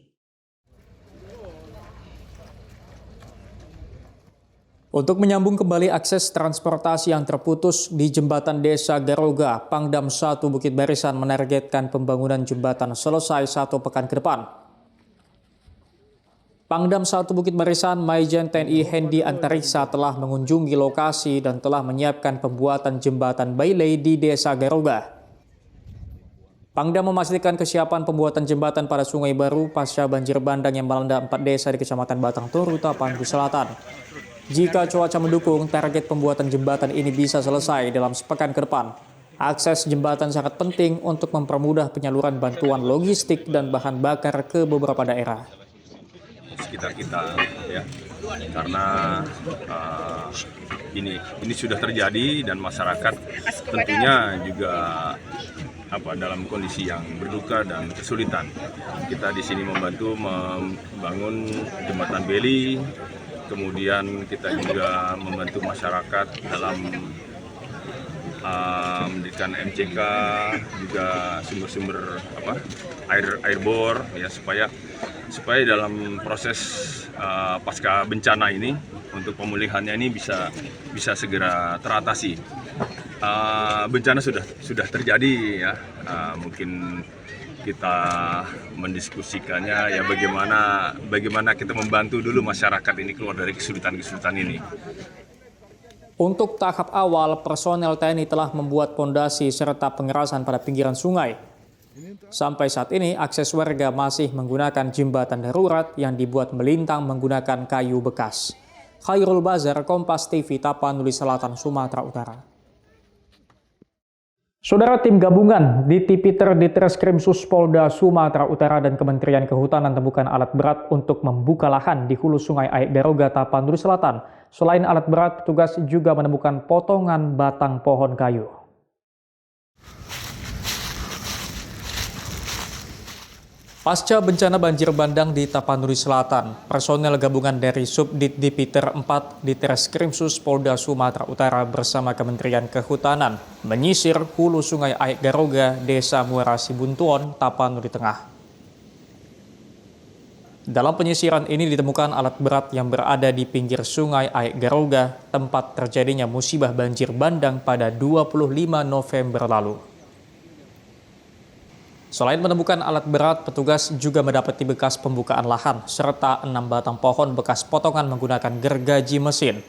S1: Untuk menyambung kembali akses transportasi yang terputus di Jembatan Desa Garoga, Pangdam 1 Bukit Barisan menargetkan pembangunan jembatan selesai 1 pekan ke depan. Pangdam 1 Bukit Barisan Maijen TNI Hendi Antariksa telah mengunjungi lokasi dan telah menyiapkan pembuatan jembatan Bailey di Desa Garoga. Pangdam memastikan kesiapan pembuatan jembatan pada Sungai Baru pasca banjir bandang yang melanda 4 desa di Kecamatan Batang Toru, Tapanuli Selatan. Jika cuaca mendukung, target pembuatan jembatan ini bisa selesai dalam sepekan ke depan. Akses jembatan sangat penting untuk mempermudah penyaluran bantuan logistik dan bahan bakar ke beberapa daerah.
S4: Sekitar kita ya, karena ini sudah terjadi dan masyarakat tentunya juga dalam kondisi yang berduka dan kesulitan. Kita di sini membantu membangun jembatan Bailey, kemudian kita juga membantu masyarakat dalam mendirikan MCK, juga sumber-sumber air bor ya, supaya dalam proses pasca bencana ini untuk pemulihannya ini bisa segera teratasi. Bencana sudah terjadi ya, mungkin kita mendiskusikannya ya, bagaimana kita membantu dulu masyarakat ini keluar dari kesulitan ini.
S1: Untuk tahap awal, personel TNI telah membuat pondasi serta pengerasan pada pinggiran sungai. Sampai saat ini, akses warga masih menggunakan jembatan darurat yang dibuat melintang menggunakan kayu bekas. Khairul Bazar, Kompas TV, Tapanuli Selatan, Sumatera Utara. Saudara, tim gabungan di Tipiter Ditreskrimsus Polda Sumatera Utara dan Kementerian Kehutanan temukan alat berat untuk membuka lahan di hulu sungai Aek Garoga, Tapanuli Selatan. Selain alat berat, petugas juga menemukan potongan batang pohon kayu. Pasca bencana banjir bandang di Tapanuli Selatan, personel gabungan dari Subdit Tipiter 4 Ditreskrimsus Polda Sumatera Utara bersama Kementerian Kehutanan menyisir hulu sungai Aek Garoga, Desa Muara Sibuntuon, Tapanuli Tengah. Dalam penyisiran ini ditemukan alat berat yang berada di pinggir sungai Aek Garoga, tempat terjadinya musibah banjir bandang pada 25 November lalu. Selain menemukan alat berat, petugas juga mendapati bekas pembukaan lahan serta 6 batang pohon bekas potongan menggunakan gergaji mesin.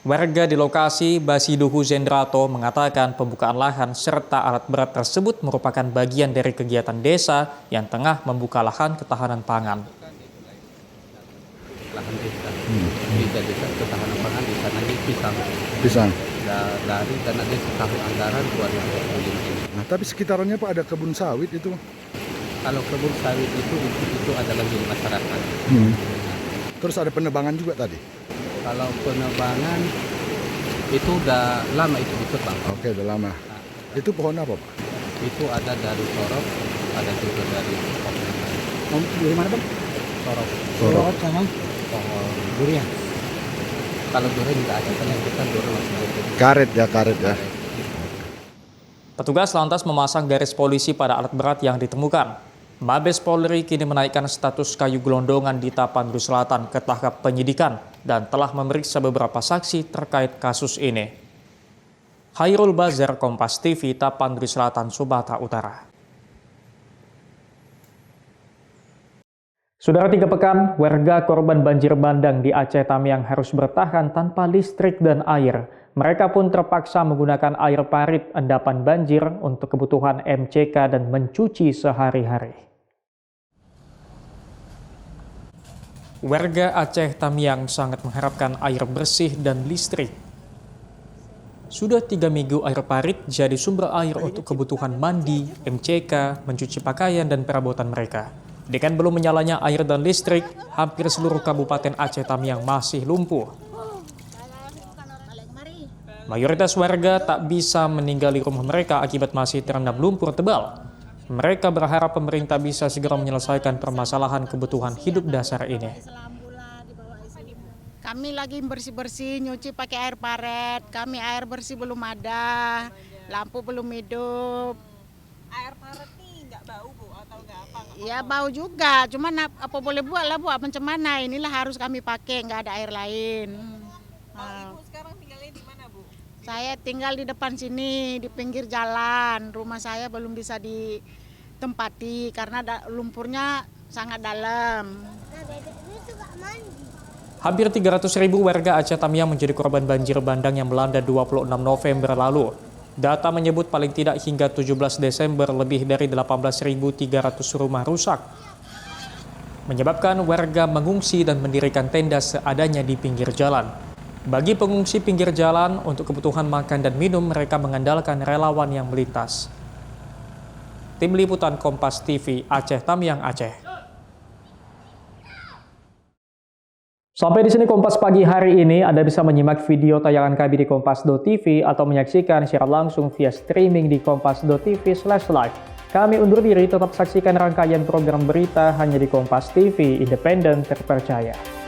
S1: Warga di lokasi, Basiduhu Zendrato, mengatakan pembukaan lahan serta alat berat tersebut merupakan bagian dari kegiatan desa yang tengah membuka lahan ketahanan pangan.
S9: Lahan desa, desa ketahanan pangan di sana di
S6: Pisang.
S9: Dari karena desa tahun anggaran 2020.
S6: Nah, tapi sekitarannya Pak ada kebun sawit itu.
S9: Kalau kebun sawit itu adalah milik masyarakat.
S6: Terus ada penebangan juga tadi.
S9: Kalau penebangan itu udah lama itu ditebang.
S6: Oke, udah lama. Itu pohon apa Pak?
S9: Itu ada dari sorok, ada juga dari
S6: dari mana Bang?
S9: Sorok sama pohon durian. Kalau durian nggak ada, karena kita durian masih
S6: karet ya.
S1: Petugas lantas memasang garis polisi pada alat berat yang ditemukan. Mabes Polri kini menaikkan status kayu gelondongan di Tapanuli Selatan ke tahap penyidikan dan telah memeriksa beberapa saksi terkait kasus ini. Khairul Bazar, Kompas TV, Tapanuli Selatan, Sumatera Utara. Saudara, 3 pekan, warga korban banjir bandang di Aceh Tamiang harus bertahan tanpa listrik dan air. Mereka pun terpaksa menggunakan air parit endapan banjir untuk kebutuhan MCK dan mencuci sehari-hari. Warga Aceh Tamiang sangat mengharapkan air bersih dan listrik. Sudah 3 minggu air parit jadi sumber air untuk kebutuhan mandi, MCK, mencuci pakaian, dan perabotan mereka. Dengan belum menyalanya air dan listrik, hampir seluruh Kabupaten Aceh Tamiang masih lumpuh. Mayoritas warga tak bisa meninggali rumah mereka akibat masih terendam lumpur tebal. Mereka berharap pemerintah bisa segera menyelesaikan permasalahan kebutuhan hidup dasar ini.
S10: Kami lagi bersih-bersih, nyuci pakai air paret. Kami air bersih belum ada, lampu belum hidup.
S14: Air paret nih nggak bau Bu atau nggak apa?
S10: Ya bau juga, cuman apa boleh buat lah buat macam mana. Inilah harus kami pakai, nggak ada air lain.
S14: Ibu sekarang tinggalnya di mana Bu?
S10: Saya tinggal di depan sini, di pinggir jalan. Rumah saya belum bisa ditempati karena lumpurnya sangat dalam.
S1: Hampir 300.000 warga Aceh Tamiang menjadi korban banjir bandang yang melanda 26 November lalu. Data menyebut paling tidak hingga 17 Desember lebih dari 18.300 rumah rusak. Menyebabkan warga mengungsi dan mendirikan tenda seadanya di pinggir jalan. Bagi pengungsi pinggir jalan, untuk kebutuhan makan dan minum mereka mengandalkan relawan yang melintas. Tim Liputan Kompas TV, Aceh Tamiang, Aceh. Sampai di sini Kompas pagi hari ini. Anda bisa menyimak video tayangan kami di kompas.tv atau menyaksikan secara langsung via streaming di kompas.tv/live. Kami undur diri, tetap saksikan rangkaian program berita hanya di Kompas TV, independen terpercaya.